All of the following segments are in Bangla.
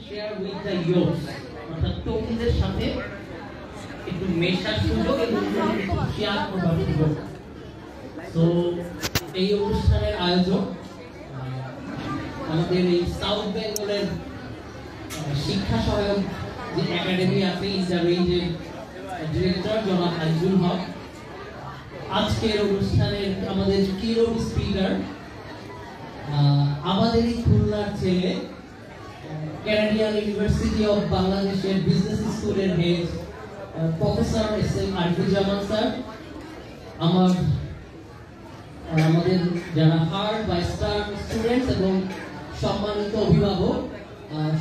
শেয়ার উইথ দ্য ইয়র্স, অর্থাৎ তরুণদের সাথে একটু মেশার সুযোগ এবং শেয়ার করবার সুযোগ। তো এই অনুষ্ঠানের আয়োজক আমাদের এই সাউথ বেঙ্গলের শিক্ষা সহায়ক যে একাডেমি আছে ইন্টার রেঞ্জের ডিরেক্টর জনাব আজিজুল হক। আজকের অনুষ্ঠানের আমাদের কিউট স্পিকার আমাদের এই খুলনার ছেলে, ক্যানাডিয়ান ইউনিভার্সিটি অফ বাংলাদেশের বিজনেস স্কুলের head professor SM. Arifuzzaman sir, আমাদের যারা হার্ড বা স্টার স্টুডেন্টস এবং সম্মানিত অভিভাবক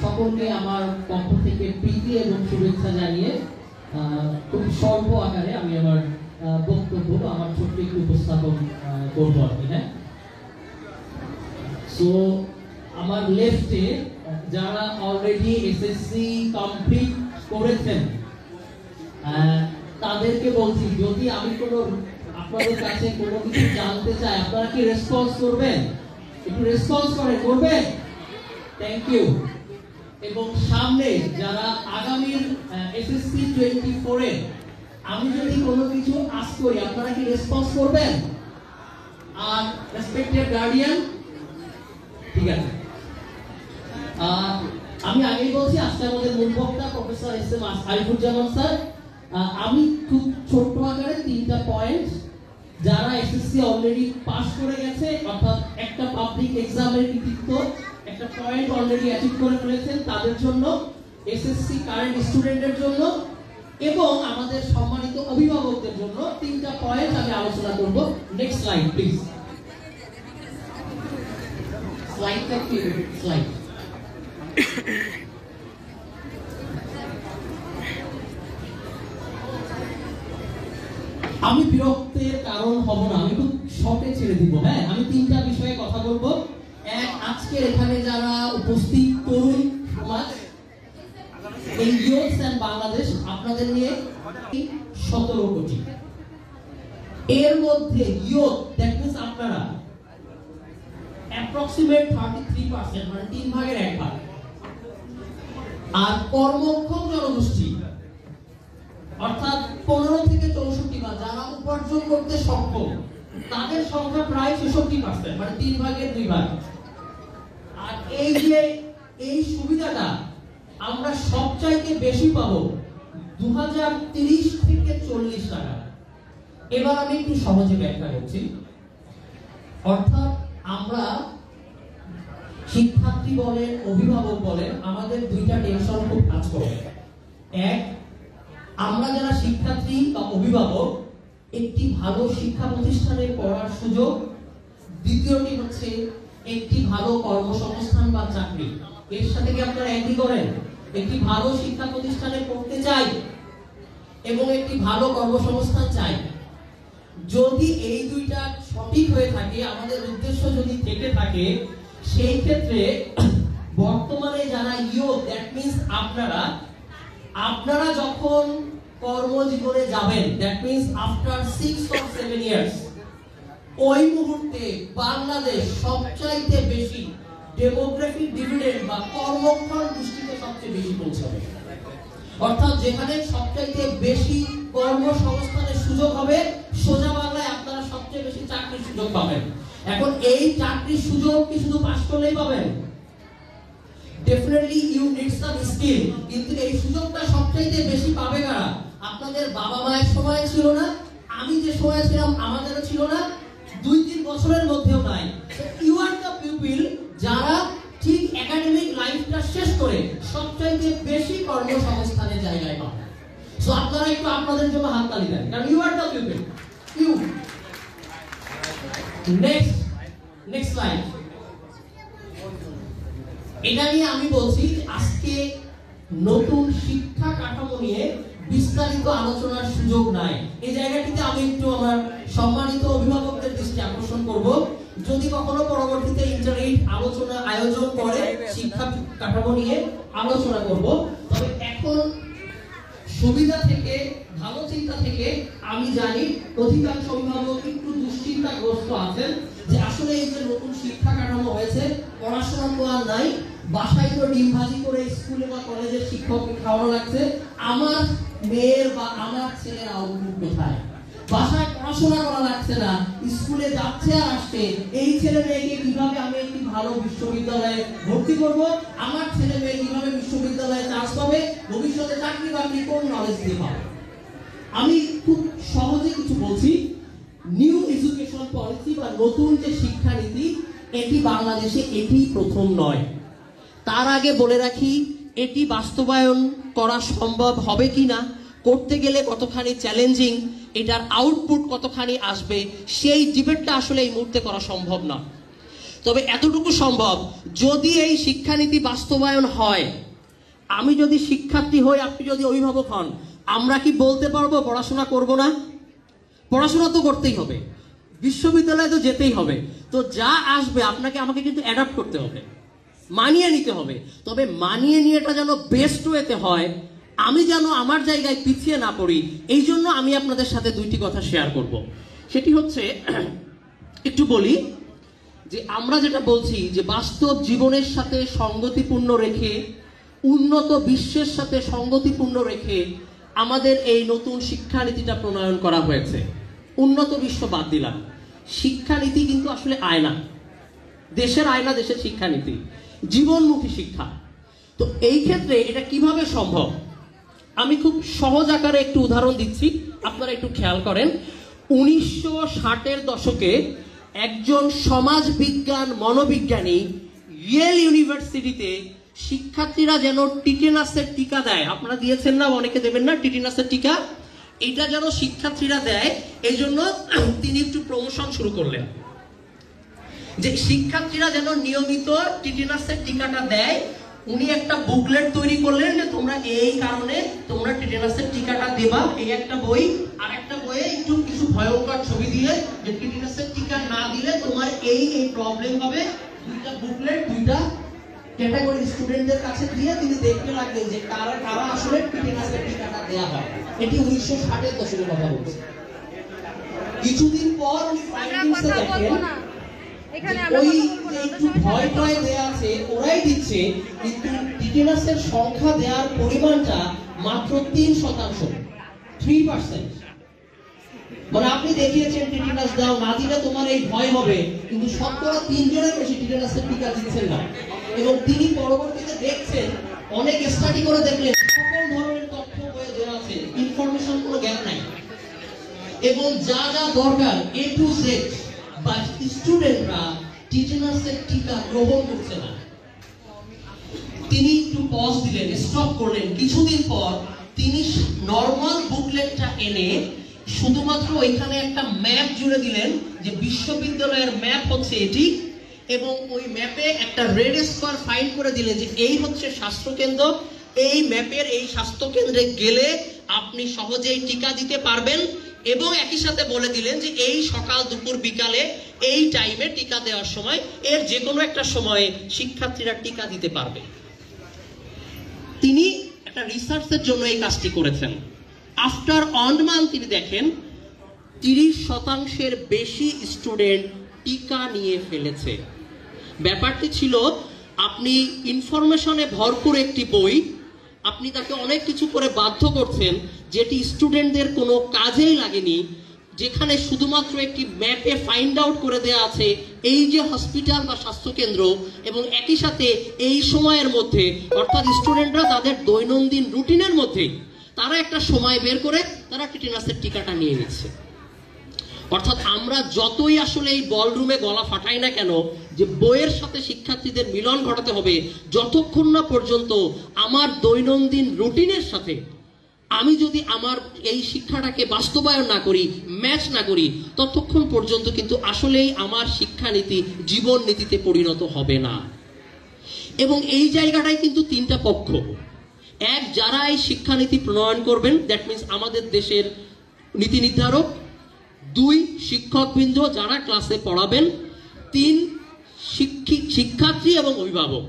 সকলকে আমার পক্ষ থেকে প্রীতি এবং শুভেচ্ছা জানিয়ে খুব স্বল্প আকারে আমি আমার বক্তব্য আমার ছোট্ট একটু উপস্থাপন করবো আর কি। হ্যাঁ, সো আমার লেফটে যারা অলরেডি এসএসসি কমপ্লিট করেছেন তাদেরকে বলছি, যদি আমি কোনো আপনাদের কাছে কোনো কিছু জানতে চাই আপনারা কি রেসপন্স করবেন? একটু রেসপন্স করবেন। Thank you. এবং সামনে যারা আগামীর এসএসসি 24 এ আমি যদি কোনো কিছু আস্ক করি আপনারা কি রেসপন্স করবেন? আর রেসপেক্টেড গার্ডিয়ান, ঠিক আছে। আমি আগেই বলছি আজকে আমাদের মূল বক্তা প্রফেসর এস.এম. আরিফুজ্জামান স্যার। আমি খুব ছোট্ট আকারে 3টা পয়েন্ট, যারা এসএসসি অলরেডি পাস করে গেছে অর্থাৎ একটা পাবলিক এক্সামের কৃতিত্ব একটা পয়েন্ট অলরেডি অ্যাচিভ করে ফেলেছেন তাদের জন্য, এসএসসি কারেন্ট স্টুডেন্টদের জন্য এবং আমাদের সম্মানিত অভিভাবকদের জন্য 3টা পয়েন্ট আমি আলোচনা করব। Next slide please. স্লাইডটা কি? স্লাইড। আমি বিরক্তের কারণ হব না, আমি খুব শর্টে ছেড়ে দিব। হ্যাঁ, আমি 3টা বিষয়ে কথা বলবো। এক, আজকে এখানে যারা উপস্থিত তরুণ সমাজ, এই ইয়ুথস এন্ড বাংলাদেশ, আপনাদের নিয়ে 17 কোটি, এর মধ্যে ইয়ুথ দ্যাট মিন্স আপনারা অ্যাপ্রক্সিমেট 33%, মানে 3 ভাগের 1 ভাগ। আর কর্মক্ষম জনগোষ্ঠী অর্থাৎ 15 থেকে 64 বা যারা উপার্জন করতে সক্ষম তাদের সংখ্যা প্রায় 66%, মানে 3 ভাগের 2 ভাগ। আর এই যে এই সুবিধাটা আমরা সবচাইতে বেশি পাবো 2030 থেকে 40 টাকা। এবার আমি একটু সহজে ব্যাখ্যা করছি। অর্থাৎ আমরা শিক্ষার্থী বলেন অভিভাবক বলেন আমাদের 2টা টেনশন খুব কাজ করে। এক, আমরা যারা শিক্ষার্থী বা অভিভাবক একটি ভালো শিক্ষা প্রতিষ্ঠানে পড়ার সুযোগ, দ্বিতীয়টি হচ্ছে একটি ভালো কর্মসংস্থান বা চাকরি। এর সাথে কি আপনারা এগ্রি করেন? একটি ভালো শিক্ষা প্রতিষ্ঠানে পড়তে চাই এবং একটি ভালো কর্মসংস্থান চাই। যদি এই 2টা সঠিক হয়ে থাকে, আমাদের উদ্দেশ্য যদি থেকে থাকে, সেই ক্ষেত্রে বর্তমানে যারা ইয়ুথ দ্যাট মিন্স আপনারা যখন কর্মজীবনে যাবেন that means after 6 or 7 years, ওই মুহূর্তে বাংলাদেশ সবচাইতে বেশি ডেমোগ্রাফিক ডিভিডেন্ড বা কর্মক্ষম দৃষ্টিতে সবচেয়ে বেশি পৌঁছাবে। অর্থাৎ যেখানে সবচাইতে বেশি কর্মসংস্থানের সুযোগ হবে, সোজা বাংলায় আপনারা সবচেয়ে বেশি চাকরির সুযোগ পাবেন। এখন এই চাকরির সুযোগ কি শুধু পাস করলেই পাবেন? Definitely you need some skill, কিন্তু এই সুযোগটা সবচাইতে বেশি পাবে কারা? আপনাদের বাবা মায়ের সময় ছিল না, আমি যে সময় ছিলাম আমাদেরও ছিল না, 2-3 বছরের মধ্যেও নাই। ইউ আর দ্য পিপল যারা ঠিক একাডেমিক লাইফটা শেষ করে সবচাইতে বেশি কর্মসংস্থানের জায়গায় পাবে। সো আপনারা একটু আপনাদের জন্য হাততালি দেন, কারণ you are the people. You next slide. এটা নিয়ে আমি বলছি আজকে নতুন শিক্ষা কাঠামো নিয়ে বিস্তারিত আলোচনার সুযোগ নাই। এই জায়গাটিতে আমি একটু আমার সম্মানিত অভিভাবকদের দৃষ্টি আকর্ষণ করব। যদি কখনো পরবর্তীতে ইন্টারনেট আলোচনা আয়োজন করে শিক্ষা কাঠামো নিয়ে আলোচনা করব, তবে এখন সুবিধা থেকে ভালো চিন্তা থেকে আমি জানি অধিকাংশ অভিভাবক একটু দুশ্চিন্তাগ্রস্ত আছেন যে আসলে এই যে নতুন শিক্ষা কাঠামো হয়েছে, পড়াশোনা তো আর নাই, বাসায় তো ডিম ভাজি করে স্কুলে বা কলেজের শিক্ষককে খাওয়ানো লাগছে, আমার মেয়ের বা আমার ছেলের আউটপুট কোথায়? বাসায় পড়াশোনা করা লাগছে না, স্কুলে যাচ্ছে আর আসছে। এই ছেলে মেয়েকে কিভাবে আমি একটি ভালো বিশ্ববিদ্যালয়ে ভর্তি করব, আমার ছেলে মেয়ে কিভাবে বিশ্ববিদ্যালয়ে চান্স পাবে, ভবিষ্যতে চাকরি বাকরি কোন নলেজ দিয়ে পাবে? আমি খুব সহজে কিছু বলছি। নিউ এডুকেশন পলিসি বা নতুন যে শিক্ষানীতি, এটি বাংলাদেশে এটি প্রথম নয়। তার আগে বলে রাখি, এটি বাস্তবায়ন করা সম্ভব হবে কিনা, করতে গেলে কতখানি চ্যালেঞ্জিং, এটার আউটপুট কতখানি আসবে, সেই ডিবেটটা আসলে এই মুহূর্তে করা সম্ভব না। তবে এতটুকু সম্ভব, যদি এই শিক্ষানীতি বাস্তবায়ন হয়, আমি যদি শিক্ষার্থী হই, আপনি যদি অভিভাবক হন, আমরা কি বলতে পারবো পড়াশোনা করব না? পড়াশোনা তো করতেই হবে, বিশ্ববিদ্যালয়ে তো যেতেই হবে। তো যা আসবে আপনাকে আমাকে কিন্তু অ্যাডাপ্ট করতে হবে, মানিয়ে নিতে হবে। তবে মানিয়ে নিয়েটা যেন বেস্ট ওয়েতে হয়, আমি যেন আমার জায়গায় পিছিয়ে না পড়ি, এই জন্য আমি আপনাদের সাথে দুইটি কথা শেয়ার করব। সেটি হচ্ছে, একটু বলি যে আমরা যেটা বলছি যে বাস্তব জীবনের সাথে সঙ্গতিপূর্ণ রেখে, উন্নত বিশ্বের সাথে সঙ্গতিপূর্ণ রেখে আমাদের এই নতুন শিক্ষানীতিটা প্রণয়ন করা হয়েছে। উন্নত বিশ্ব বাদ দিলাম, শিক্ষানীতি কিন্তু আসলে আয়না, দেশের আয়না, দেশের শিক্ষানীতি জীবনমুখী শিক্ষা। তো এই ক্ষেত্রে এটা কিভাবে সম্ভব, আমি খুব সহজ আকারে একটু উদাহরণ দিচ্ছি, আপনারা একটু খেয়াল করেন। 1960-এর দশকে একজন সমাজ বিজ্ঞান মনোবিজ্ঞানী ইয়েল ইউনিভার্সিটিতে শিক্ষার্থীরা যেন টিটেনাসের টিকা দেয়, আপনারা দিয়েছেন না, অনেকে দেবেন না টিটেনাসের টিকা, এটা যেন শিক্ষার্থীরা দেয়, এই জন্য তিনি একটু প্রমোশন শুরু করলেন যে শিক্ষার্থীরা যেন নিয়মিত টিটেনাসের টিকাটা দেয়। উনি একটা বুকলেট তৈরি করলেন যে তোমরা এই কারণে তোমরা টিটেনাসের টিকাটা দেবা, এই একটা বই। আর একটা বইয়ে একটু কিছু ভয়ঙ্কর ছবি দিয়ে যে টিটেনাসের টিকা না দিলে তোমার এই এই প্রবলেম হবে। দুইটা বুকলেট, দুইটা ক্যাটাগরি স্টুডেন্টদের কাছে দিয়ে তিনি দেখতে লাগলেন যে কারা কারা আসলে টিটেনাসের টিকাটা দেয়া হয়। এটি 1960-এর দশকের কথা বলছে। কিছুদিন পর উনি ফাইন্ডিংসে দেখেন ওই একটু ভয় টয় দেয়া আছে ওরাই দিচ্ছে, কিন্তু টিটেনাসের সংখ্যা দেওয়ার পরিমাণটা মাত্র 3%, 3%। মানে আপনি দেখিয়েছেন টিটেনাস দাও, না দিলে তোমার এই ভয় হবে, কিন্তু শতকরা 3 জনের বেশি টিটেনাসের টিকা দিচ্ছেন না। এবং তিনি পরবর্তীতে দেখছেন, অনেক স্টাডি করে দেখলেন সকল ধরনের তথ্য বইয়ে দেওয়া আছে, ইনফরমেশন কোনো গ্যাপ নাই, এবং যা যা দরকার এ টু জেড, বাট স্টুডেন্টরা টিটেনাসের টিকা গ্রহণ করছে না। তিনি একটু পজ দিলেন, স্টপ করলেন। কিছুদিন পর তিনি নরমাল বুকলেটটা এনে শুধুমাত্র ওইখানে একটা ম্যাপ জুড়ে দিলেন যে বিশ্ববিদ্যালয়ের ম্যাপ হচ্ছে এটি, এবং ওই ম্যাপে একটা রেড স্কোয়ার ফাইন্ড করে দিলেন যে এই হচ্ছে স্বাস্থ্যকেন্দ্র, এই ম্যাপের এই স্বাস্থ্যকেন্দ্রে গেলে আপনি সহজেই টিকা দিতে পারবেন। এবং একই সাথে বলে দিলেন যে এই সকাল দুপুর বিকালে এই টাইমে টিকা দেওয়ার সময় এর যে কোনো একটা সময়ে শিক্ষার্থীরা টিকা দিতে পারবে। তিনি একটা রিসার্চের জন্য এই কাজটি করেছেন। আফটার 1 মান্থ তিনি দেখেন 30% বেশি স্টুডেন্ট টিকা নিয়ে ফেলেছে। ব্যাপারটি ছিল, আপনি ইনফরমেশনে ভরপুর একটি বই, আপনি তাকে অনেক কিছু করে বাধ্য করছেন যেটি স্টুডেন্টদের কোনো কাজেই লাগেনি, যেখানে শুধুমাত্র একটি ম্যাপে ফাইন্ড আউট করে দেওয়া আছে এই যে হসপিটাল বা স্বাস্থ্যকেন্দ্র, এবং একই সাথে এই সময়ের মধ্যে, অর্থাৎ স্টুডেন্টরা তাদের দৈনন্দিন রুটিনের মধ্যে তারা একটা সময় বের করে তারা টিটেনাসের টিকাটা নিয়ে নিচ্ছে। অর্থাৎ আমরা যতই আসলে এই বলরুমে গলা ফাটাই না কেন যে বইয়ের সাথে শিক্ষার্থীদের মিলন ঘটাতে হবে, যতক্ষণ না পর্যন্ত আমার দৈনন্দিন রুটিনের সাথে আমি যদি আমার এই শিক্ষাটাকে বাস্তবায়ন না করি, ম্যাচ না করি, ততক্ষণ পর্যন্ত কিন্তু আসলেই আমার শিক্ষানীতি জীবন নীতিতে পরিণত হবে না। এবং এই জায়গাটাই কিন্তু 3টা পক্ষ। এক, যারা এই শিক্ষানীতি প্রণয়ন করবেন, দ্যাট মিনস আমাদের দেশের নীতি নির্ধারক। 2, শিক্ষকবৃন্দ যারা ক্লাসে পড়াবেন। 3, শিক্ষার্থী এবং অভিভাবক।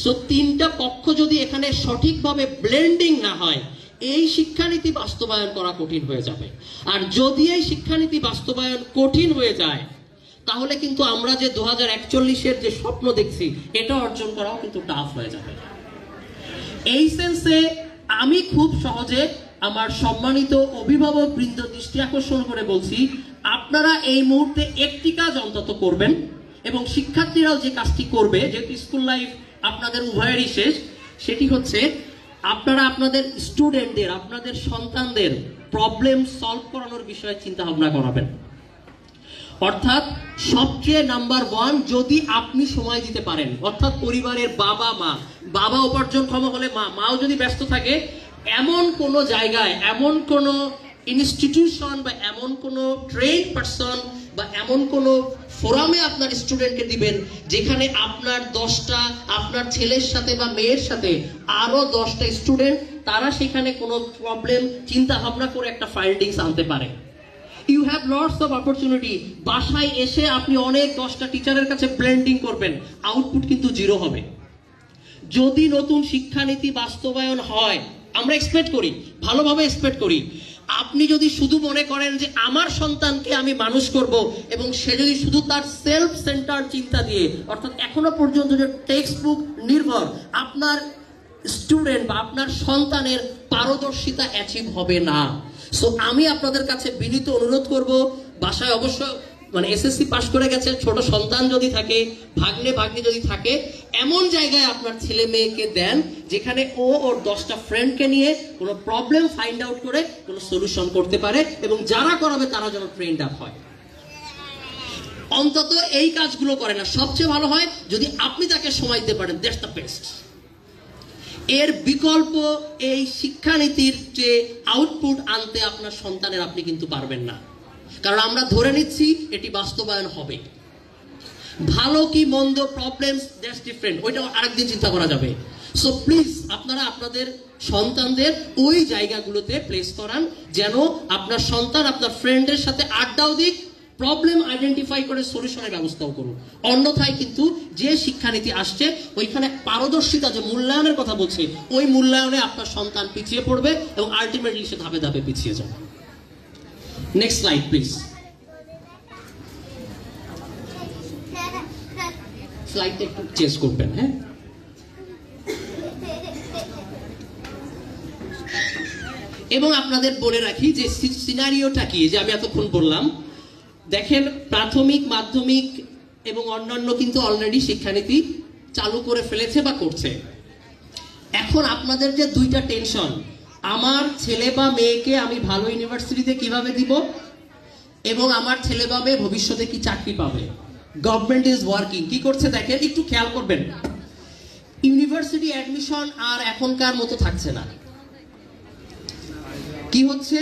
সো 3টা পক্ষ যদি এখানে সঠিকভাবে ব্লেন্ডিং না হয়, এই শিক্ষানীতি বাস্তবায়ন করা কঠিন হয়ে যাবে। আর যদি এই শিক্ষানীতি বাস্তবায়ন কঠিন হয়ে যায়, তাহলে কিন্তু আমরা যে 2041-এর যে স্বপ্ন দেখছি এটা অর্জন করাও কিন্তু টাফ হয়ে যাবে। এই সেন্সে আমি খুব সহজে আমার সম্মানিত অভিভাবক বৃন্দ দৃষ্টি আকর্ষণ করে বলছি, আপনারা এই মুহূর্তে একটি কাজ অন্তত করবেন, এবং শিক্ষার্থীরাও যে কাজটি করবে, যেহেতু স্কুল লাইফ আপনাদের উভয়েরই শেষ, সেটি হচ্ছে আপনারা আপনাদের স্টুডেন্টদের, আপনাদের সন্তানদের প্রবলেম সলভ করানোর বিষয়ে চিন্তা ভাবনা করাবেন। অর্থাৎ সবচেয়ে নাম্বার 1, যদি আপনি সময় দিতে পারেন, অর্থাৎ পরিবারের বাবা উপার্জনক্ষম হলে মাও যদি ব্যস্ত থাকে, এমন কোন জায়গায়, এমন কোন ইনস্টিটিউশন বা এমন কোন ট্রেইন পারসন বা এমন কোন ফোরামে আপনার স্টুডেন্টকে দিবেন যেখানে আপনার 10টা, আপনার ছেলের সাথে বা মেয়ের সাথে আরো 10টা স্টুডেন্ট, তারা সেখানে কোনো প্রবলেম চিন্তা ভাবনা করে একটা ফাইন্ডিংস আনতে পারে। You have lots of opportunity. বাসায় এসে আপনি অনেক 10টা টিচারের কাছে ব্লেন্ডিং করবেন, আউটপুট কিন্তু 0 হবে। যদি নতুন শিক্ষানীতি বাস্তবায়ন হয়, আমরা এক্সপেক্ট করি, ভালোভাবে এক্সপেক্ট করি, আপনি যদি শুধু মনে করেন যে আমার সন্তানকে আমি মানুষ করব, এবং সে যদি শুধু তার সেলফ সেন্টার চিন্তা দিয়ে, অর্থাৎ এখনো পর্যন্ত যে টেক্সট বুক নির্ভর, আপনার স্টুডেন্ট বা আপনার সন্তানের পারদর্শিতা অ্যাচিভ হবে না। সো আমি আপনাদের কাছে বিনীত অনুরোধ করব, বাসায় অবশ্য এসএসসি পাস করে গেছে, ছোট সন্তান যদি থাকে, ভাগ্নি যদি থাকে, এমন জায়গায় আপনার ছেলে মেয়েকে দেন যেখানে ও ওর 10টা ফ্রেন্ডকে নিয়ে কোনো প্রবলেম ফাইন্ড আউট করে কোনো সলিউশন করতে পারে, এবং যারা করাবে তারা যেন ট্রেন্ড আপ হয়। অন্তত এই কাজগুলো করে না, সবচেয়ে ভালো হয় যদি আপনি তাকে সময় দিতে পারেন, দ্যাটস দ্য বেস্ট। এর বিকল্প এই শিক্ষানীতির যে আউটপুট আনতে আপনার সন্তানের আপনি কিন্তু পারবেন না, কারণ আমরা ধরে নিচ্ছি এটি বাস্তবায়ন হবে। ভালো কি মন্দ, প্রবলেমস, দ্যাটস ডিফারেন্ট, ওইটা আরেকদিন চিন্তা করা যাবে। সো প্লিজ আপনারা আপনাদের সন্তানদের ওই জায়গাগুলোতে প্লেস করান, যেন আপনার সন্তান আপনার ফ্রেন্ডের সাথে আড্ডাও দিক, প্রবলেম আইডেন্টিফাই করে সলিউশনের ব্যবস্থাও করুন। অন্যথায় কিন্তু যে শিক্ষানীতি আসছে ওইখানে পারদর্শিতা, যে মূল্যায়নের কথা বলছে, ওই মূল্যায়নে আপনার সন্তান পিছিয়ে পড়বে এবং আলটিমেটলি সে ধাপে ধাপে পিছিয়ে যাবে। Next slide please. স্লাইডটা একটু চেঞ্জ করবেন, হ্যাঁ। এবং আপনাদের বলে রাখি যে সিনারিওটা কি, যে আমি এতক্ষণ বললাম, দেখেন প্রাথমিক, মাধ্যমিক এবং অন্যান্য কিন্তু অলরেডি শিক্ষানীতি চালু করে ফেলেছে বা করছে। এখন আপনাদের যে দুইটা টেনশন, আমার ছেলে বা মেয়েকে আমি ভালো ইউনিভার্সিটিতে কিভাবে দিব, এবং আমার ছেলে বা মেয়ে ভবিষ্যতে কি চাকরি পাবে। গভর্নমেন্ট ইজ ওয়ার্কিং, কি করছে দেখেন, একটু খেয়াল করবেন। ইউনিভার্সিটি অ্যাডমিশন আর এখনকার মতো থাকছে না। কি হচ্ছে,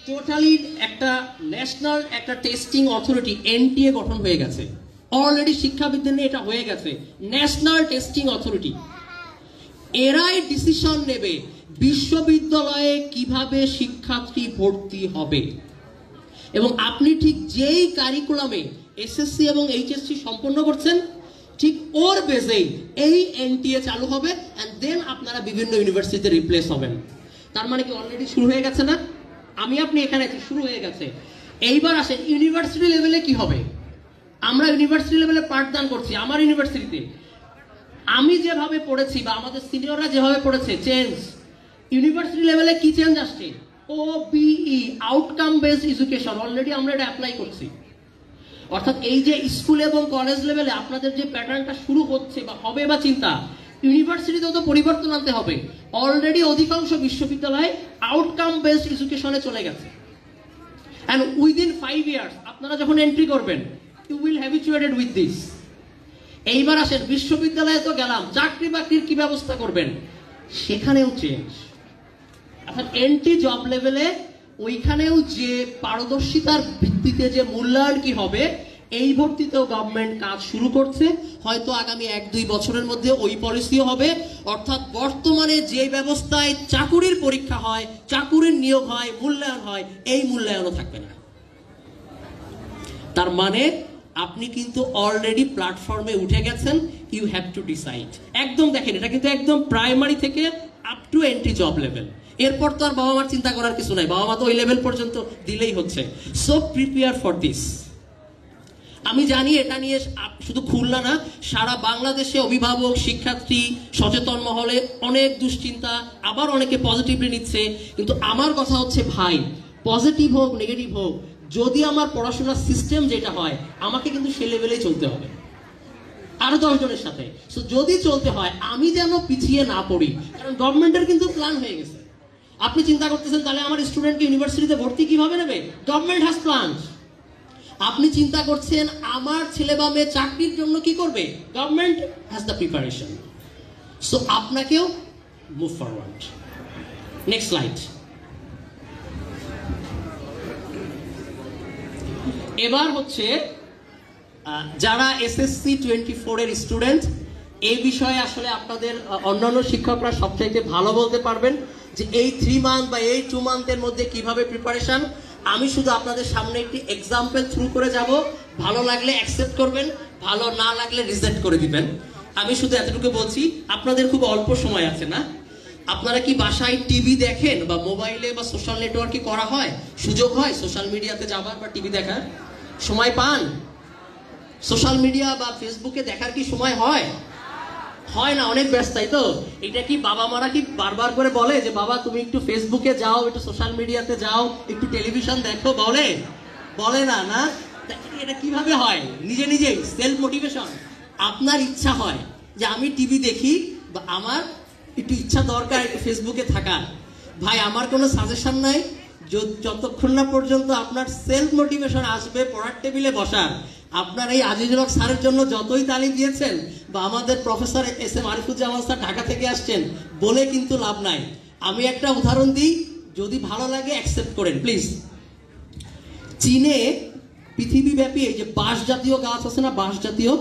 টোটালি একটা ন্যাশনাল একটা টেস্টিং অথরিটি এনটিএ গঠন হয়ে গেছে। অলরেডি শিক্ষাবিদদের নিয়ে এটা হয়ে গেছে, ন্যাশনাল টেস্টিং অথরিটি। এরাই ডিসিশন নেবে বিশ্ববিদ্যালয়ে কিভাবে শিক্ষার্থী ভর্তি হবে, এবং আপনি ঠিক যেই কারিকুলামে এসএসসি এবং এইচএসসি সম্পন্ন করছেন, ঠিক ওর বেসেই এই এনটিএ চালু হবে, এন্ড দেন আপনারা বিভিন্ন ইউনিভার্সিটিতে রিপ্লেস হবেন। তার মানে কি অলরেডি শুরু হয়ে গেছে না? আমি আপনি এখানে শুরু হয়ে গেছে। এইবার আসেন ইউনিভার্সিটি লেভেলে কি হবে। আমরা ইউনিভার্সিটি লেভেলে পাঠদান করছি। আমার ইউনিভার্সিটিতে আমি যেভাবে পড়েছি বা আমাদের সিনিয়ররা যেভাবে পড়েছে, চেঞ্জ। ইউনিভার্সিটি লেভেলে কি চেঞ্জ আসছে, OBE, outcome based education, already আমরা এটা অ্যাপ্লাই করছি। অর্থাৎ এই যে স্কুল এবং কলেজ লেভেলে আপনাদের যে প্যাটার্নটা শুরু হচ্ছে বা হবে বা চিন্তা, ইউনিভার্সিটিতেও তো পরিবর্তন আনতে হবে। অলরেডি অধিকাংশ বিশ্ববিদ্যালয় আউটকাম বেসড এডুকেশনে চলে গেছে, এন্ড উইদিন 5 ইয়ার্স আপনারা যখন এন্ট্রি করবেন, you will habituated with this. এইবার আসেন বিশ্ববিদ্যালয়ে তো গেলাম, চাকরি বাকরির কি ব্যবস্থা করবেন, সেখানেও চেঞ্জ। অর্থাৎ এন্ট্রি জব লেভেলে ওইখানেও যে পারদর্শিতার ভিত্তিতে যে মূল্যায়ন কি হবে, এই ভর্তিতেও গভর্নমেন্ট কাজ শুরু করছে। হয়তো আগামী 1-2 বছরের মধ্যে ওই পলিসিও হবে। অর্থাৎ বর্তমানে যে ব্যবস্থায় চাকুরির পরীক্ষা হয়, চাকুরির নিয়োগ হয়, মূল্যায়ন হয়, এই মূল্যায়নও থাকবে না। তার মানে আপনি কিন্তু অলরেডি প্ল্যাটফর্মে উঠে গেছেন, ইউ হ্যাভ টু ডিসাইড। একদম দেখেন, এটা কিন্তু একদম প্রাইমারি থেকে up to entry job level. এরপর তো আর বাবা মার চিন্তা করার কিছু নাই, বাবা মা তো ওই লেভেল পর্যন্ত দিলেই হচ্ছে। So prepare for this. আমি জানি এটা নিয়ে শুধু খুলনা না, সারা বাংলাদেশে অভিভাবক, শিক্ষার্থী, সচেতন মহলে অনেক দুশ্চিন্তা, আবার অনেকে পজিটিভলি নিচ্ছে। কিন্তু আমার কথা হচ্ছে ভাই, পজিটিভ হোক নেগেটিভ হোক, যদি আমার পড়াশোনার সিস্টেম যেটা হয়, আমাকে কিন্তু সে লেভেলেই চলতে হবে আরো 10 জনের সাথে। সো যদি চলতে হয় আমি যেন পিছিয়ে না পড়ি, কারণ গভর্নমেন্টের কিন্তু প্ল্যান হয়ে গেছে। আপনি চিন্তা করতেছেন তাহলে আমার স্টুডেন্টকে ইউনিভার্সিটিতে ভর্তি কিভাবে নেবে? Government has plan. আপনি চিন্তা করছেন আমার ছেলে বা মেয়ে চাকরির জন্য কি করবে? Government has the preparation. So আপনাকেও মুভ ফরওয়ার্ড। Next slide. এবার হচ্ছে যারা SSC 24 এর স্টুডেন্ট, এই বিষয়ে আসলে আপনাদের অন্যান্য শিক্ষকরা সবচাইতে ভালো বলতে পারবেন যে এই 3 মান্থ বা এই 2 মান্থের মধ্যে কিভাবে প্রিপারেশন। আমি শুধু আপনাদের সামনে একটি এক্সাম্পল থ্রু করে যাব, ভালো লাগলে অ্যাকসেপ্ট করবেন, ভালো না লাগলে রিজেক্ট করে দিবেন। আমি শুধু এতটুকু বলছি, আপনাদের খুব অল্প সময় আছে না? আপনারা কি বাসায় টিভি দেখেন বা মোবাইলে বা সোশ্যাল নেটওয়ার্কে করা হয়, সুযোগ হয় সোশ্যাল মিডিয়াতে যাবার বা টিভি দেখার? সময় পান? সোশ্যাল মিডিয়া বা ফেসবুকে দেখার কি সময় হয়? হয় না, অনেক ব্যস্ত, তাই তো? এটা কি বাবা মারা কি বারবার করে বলে যে বাবা তুমি একটু ফেসবুকে যাও, একটু সোশ্যাল মিডিয়াতে যাও, একটু টেলিভিশন দেখো? বলে না? না, এটা কিভাবে হয়? নিজে নিজেই সেলফ মোটিভেশন। আপনার ইচ্ছা হয় যে আমি টিভি দেখি বা আমার একটু ইচ্ছা দরকার একটু ফেসবুকে থাকার। ভাই আমার কোনো সাজেশন নাই, যতক্ষণ না পর্যন্ত আপনার সেলফ মোটিভেশন আসবে পড়ার টেবিলে বসার। আপনার এই আজিজুল হক স্যারের জন্য যতই তালিম দিয়েছেন বা আমাদের professor SM Arifuzzaman sir Dhaka থেকে আসছেন, বলে কিন্তু লাভ নাই। আমি একটা উদাহরণ দিই, যদি ভালো লাগে অ্যাকসেপ্ট করেন প্লিজ। চীনে পৃথিবীব্যাপী এই যে বাঁশ জাতীয় গাছ আছে না, বাঁশ জাতীয়,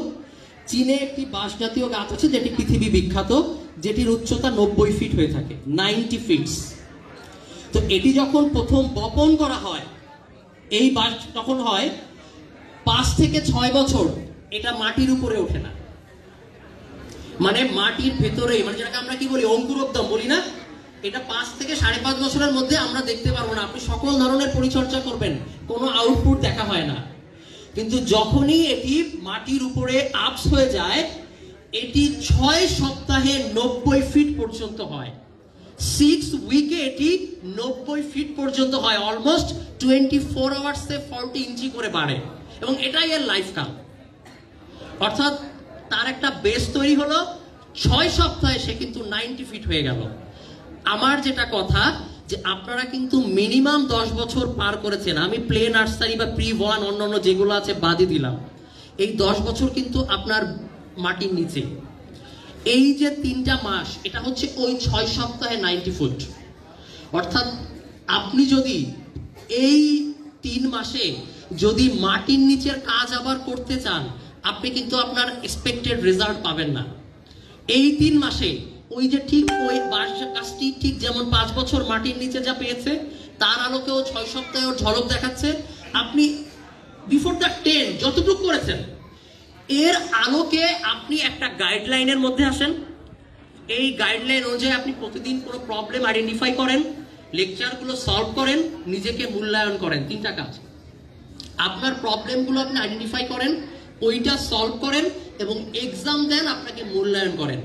চীনে একটি বাঁশ জাতীয় গাছ আছে যেটি পৃথিবী বিখ্যাত, যেটির উচ্চতা 90 ফিট হয়ে থাকে, 90 ফিটস। তো এটি যখন প্রথম বপন করা হয়, এই বাঁশ তখন হয় 5 থেকে 6 বছর এটা মাটির উপরে ওঠে না, মানে মাটির ভেতরে, মানে যেটাকে আমরা কি বলি অঙ্কুরোদ্গম বলি না, এটা 5 থেকে 5.5 বছরের মধ্যে আমরা দেখতে পারবো না। আপনি সকল ধরনের পরিচর্যা করবেন, কোনো আউটপুট দেখা হয় না। কিন্তু যখনই এটি মাটির উপরে আপস হয়ে যায়, এটি 6 সপ্তাহে 90 ফিট পর্যন্ত হয়। 6 উইকে এটি 90 ফিট পর্যন্ত হয়, অলমোস্ট 24 আওয়ার্সে 40 ইঞ্চি করে বাড়ে, এবং এটাই এর লাইফ কাল। অর্থাৎ তার একটা বেস তৈরি হলো, 6 সপ্তাহে সে কিন্তু 90 ফিট হয়ে গেল। আমার যেটা কথা যে আপনারা কিন্তু মিনিমাম 10 বছর পার করেছেন। আমি প্লে নার্সারি বা প্রি-1 অন্যান্য যেগুলো আছে বাদই দিলাম। এই 10 বছর কিন্তু আপনার মাটির নিচে। এই যে 3টা মাস, এটা হচ্ছে ওই 6 সপ্তাহে 90 ফুট। অর্থাৎ আপনি যদি এই 3 মাসে যদি মাটির নিচের কাজ আবার করতে চান, আপনি কিন্তু আপনার এক্সপেক্টেড রেজাল্ট পাবেন না। এই 3 মাসে ওই যে ঠিক ওই বাঁশ গাছটি ঠিক যেমন 5 বছর মাটির নিচে যা পেয়েছে, তার আলোকেও 6 সপ্তাহে ওর ঝলক দেখাচ্ছে। আপনি বিফোর দ্য 10 যতটুকু করেছেন, এর আলোকে আপনি একটা গাইডলাইনের মধ্যে আসেন। এই গাইডলাইন অনুযায়ী আপনি প্রতিদিন কোনো প্রবলেম আইডেন্টিফাই করেন, লেকচারগুলো সলভ করেন, নিজেকে মূল্যায়ন করেন। 3টা কাজ। আপনার প্রবলেমগুলো আপনি আইডেন্টিফাই করেন, ওইটা সলভ করেন এবং এক্সাম দেন, আপনাকে মূল্যায়ন করেন।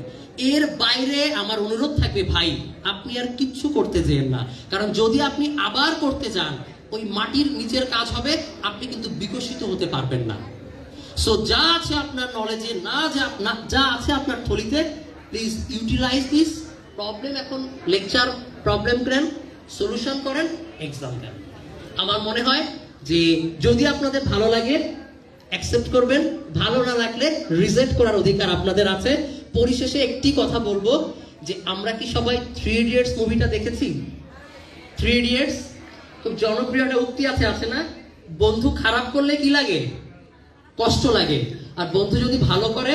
এর বাইরে আমার অনুরোধ থাকবে ভাই, আপনি আর কিচ্ছু করতে যেন না, কারণ যদি আপনি আবার করতে যান, ওই মাটির নিচের কাজ হবে, আপনি কিন্তু বিকশিত হতে পারবেন না। সো যা আছে আপনার নলেজে, যা আছে আপনার থলিতে, প্লিজ ইউটিলাইজ দিস। প্রবলেম এখন লেকচার প্রবলেম করেন, সলিউশন করেন, এক্সাম দেন। আমার মনে হয় যে যদি আপনাদের ভালো লাগে অ্যাকসেপ্ট করবেন, ভালো না লাগলে রিজেক্ট করার অধিকার আপনাদের আছে। পরিশেষে একটি কথা বলবো যে আমরা কি সবাই 3 ইডিয়টস মুভিটা দেখেছি? 3 ইডিয়টস খুব জনপ্রিয় একটা উক্তি আছে না, বন্ধু খারাপ করলে কি লাগে? কষ্ট লাগে, আর বন্ধু যদি ভালো করে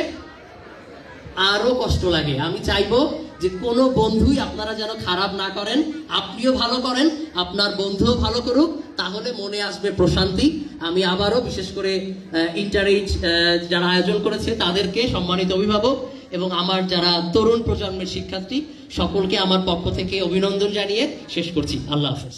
আরো কষ্ট লাগে। আমি চাইবো যে কোনো বন্ধুই আপনারা যেন খারাপ না করেন, আপনিও ভালো করেন, আপনার বন্ধুও ভালো করুক, তাহলে মনে আসবে প্রশান্তি। আমি আবারও বিশেষ করে ইন্টারএজ যারা আয়োজন করেছে তাদেরকে, সম্মানিত অভিভাবক এবং আমার যারা তরুণ প্রজন্মের শিক্ষার্থী, সকলকে আমার পক্ষ থেকে অভিনন্দন জানিয়ে শেষ করছি। আল্লাহ হাফেজ।